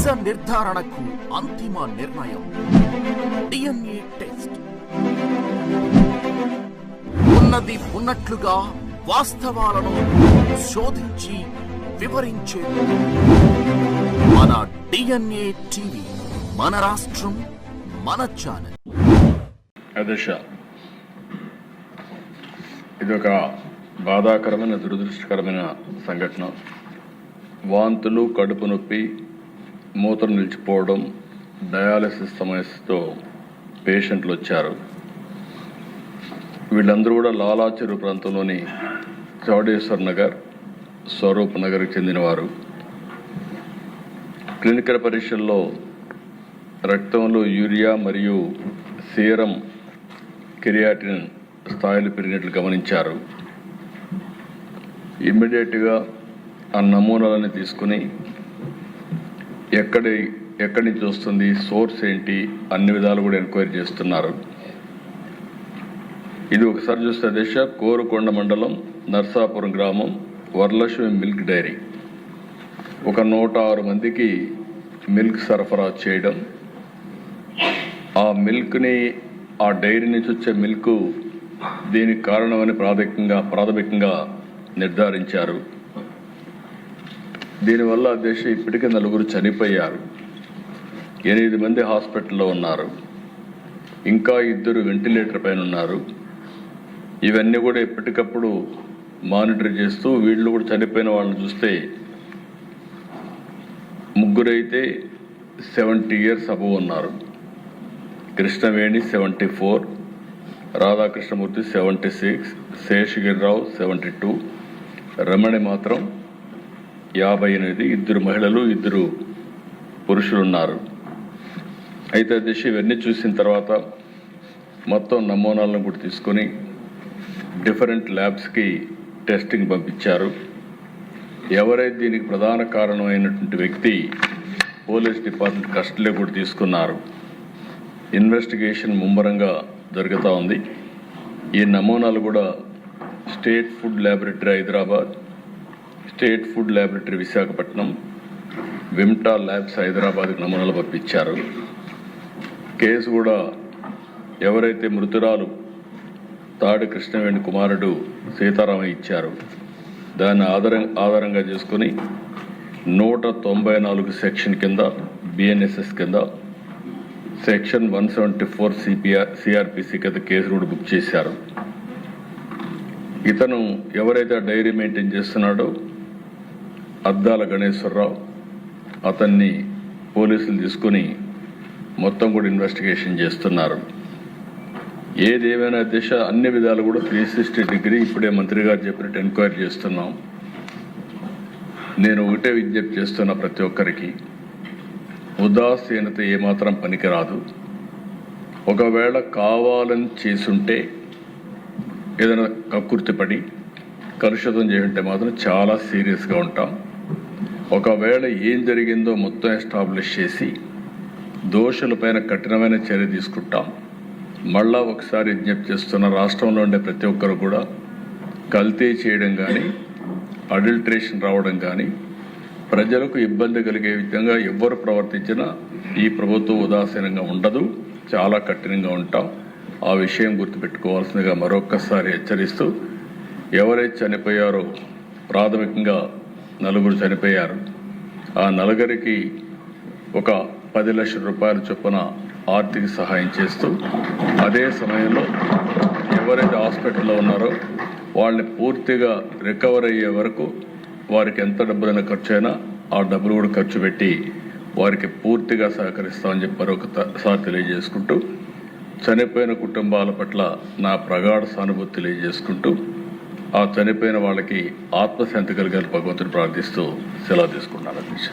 నిజ నిర్ధారణకు అంతిమ నిర్ణయం DNA టెస్ట్. ఉన్నది ఉన్నట్లుగా వాస్తవాలను శోధించి వివరించే మన DNA టీవీ, మన రాష్ట్రం, మన ఛానల్. అధ్యక్ష, ఇదొక బాధాకరమైన దురదృష్టకరమైన సంఘటన. వాంతులు, కడుపు నొప్పి, మూత్రం నిలిచిపోవడం, డయాలసిస్ సమస్యతో పేషెంట్లు వచ్చారు. వీళ్ళందరూ కూడా లాలాచెరువు ప్రాంతంలోని చౌడేశ్వర్ నగర్, స్వరూప్ నగర్కి చెందినవారు. క్లినికల్ పరీక్షల్లో రక్తంలో యూరియా మరియు సీరం కెరియాటిన్ స్థాయిలు పెరిగినట్లు గమనించారు. ఇమ్మీడియట్గా ఆ నమూనాలని తీసుకుని ఎక్కడి నుంచి వస్తుంది, సోర్స్ ఏంటి, అన్ని విధాలు కూడా ఎంక్వైరీ చేస్తున్నారు. ఇది ఒకసారి చూస్తే దిశ కోరుకొండ మండలం నర్సాపురం గ్రామం వరలక్ష్మి మిల్క్ డైరీ ఒక 106 మందికి మిల్క్ సరఫరా చేయడం, ఆ మిల్క్ని, ఆ డైరీ నుంచి వచ్చే మిల్క్ దీనికి కారణమని ప్రాథమికంగా నిర్ధారించారు. దీనివల్ల దేశ ఇప్పటికే 4 చనిపోయారు, 8 మంది హాస్పిటల్లో ఉన్నారు, ఇంకా 2 వెంటిలేటర్ పైన ఉన్నారు. ఇవన్నీ కూడా ఎప్పటికప్పుడు మానిటర్ చేస్తూ వీళ్ళు కూడా చనిపోయిన వాళ్ళని చూస్తే 3 అయితే 70 years అబవ్ ఉన్నారు. కృష్ణవేణి 74, రాధాకృష్ణమూర్తి 76, శేషగిరిరావు 72, రమణి మాత్రం 58, 2 మహిళలు 2 పురుషులు ఉన్నారు. అయితే దిశ ఇవన్నీ చూసిన తర్వాత మొత్తం నమూనాలను కూడా తీసుకొని డిఫరెంట్ ల్యాబ్స్కి టెస్టింగ్ పంపించారు. ఎవరైతే దీనికి ప్రధాన కారణమైనటువంటి వ్యక్తి పోలీస్ డిపార్ట్మెంట్ కస్టడీలో కూడా తీసుకున్నారు. ఇన్వెస్టిగేషన్ ముమ్మరంగా జరుగుతూ ఉంది. ఈ నమూనాలు కూడా state food laboratory Hyderabad, state food laboratory Visakhapatnam, Vimta labs హైదరాబాద్కి నమూనాలు పంపించారు. కేసు కూడా ఎవరైతే మృతురాలు తాడి కృష్ణవేణి కుమారుడు సీతారామయ్య ఇచ్చారు, దాన్ని ఆధారంగా చేసుకుని 194 సెక్షన్ కింద, BNSS కింద, సెక్షన్ 174 CRPC కింద కేసు కూడా బుక్ చేశారు. ఇతను ఎవరైతే డైరీ మెయింటైన్ చేస్తున్నాడో అద్దాల గణేశ్వరరావు, అతన్ని పోలీసులు తీసుకుని మొత్తం కూడా ఇన్వెస్టిగేషన్ చేస్తున్నారు. ఏదేమైనా దిశ అన్ని విధాలు కూడా 360 డిగ్రీ ఇప్పుడే మంత్రి గారు చెప్పినట్టు ఎంక్వైరీ చేస్తున్నాం. నేను ఒకటే విజ్ఞప్తి చేస్తున్నా, ప్రతి ఒక్కరికి ఉదాసీనత ఏమాత్రం పనికిరాదు. ఒకవేళ కావాలని చేసుంటే, ఏదైనా కక్కుర్తిపడి కలుషితం చేస్తుంటే మాత్రం చాలా సీరియస్గా ఉంటాం. ఒకవేళ ఏం జరిగిందో మొత్తం ఎస్టాబ్లిష్ చేసి దోషులపైన కఠినమైన చర్య తీసుకుంటాం. మళ్ళా ఒకసారి విజ్ఞప్తి చేస్తున్న, రాష్ట్రంలో ఉండే ప్రతి ఒక్కరు కూడా కల్తీ చేయడం కానీ, అడల్ట్రేషన్ రావడం కానీ, ప్రజలకు ఇబ్బంది కలిగే విధంగా ఎవ్వరు ప్రవర్తించినా ఈ ప్రభుత్వం ఉదాసీనంగా ఉండదు, చాలా కఠినంగా ఉంటాం. ఆ విషయం గుర్తుపెట్టుకోవాల్సిందిగా మరొక్కసారి హెచ్చరిస్తూ, ఎవరైతే చనిపోయారో ప్రాథమికంగా 4 చనిపోయారు. ఆ 4కి ఒక 10 లక్షల రూపాయల చొప్పున ఆర్థిక సహాయం చేస్తూ, అదే సమయంలో ఎవరైతే హాస్పిటల్లో ఉన్నారో వాళ్ళని పూర్తిగా రికవర్ అయ్యే వరకు వారికి ఎంత డబ్బులైనా ఖర్చు అయినా ఆ డబ్బులు కూడా ఖర్చు పెట్టి వారికి పూర్తిగా సహకరిస్తామని చెప్పి మరొకసారి తెలియజేసుకుంటూ, చనిపోయిన కుటుంబాల పట్ల నా ప్రగాఢ సానుభూతి తెలియజేసుకుంటూ, ఆ చనిపోయిన వాళ్ళకి ఆత్మశాంతి కలిగారు భగవంతుని ప్రార్థిస్తూ సెలవు తీసుకున్నాను. అధ్యక్ష.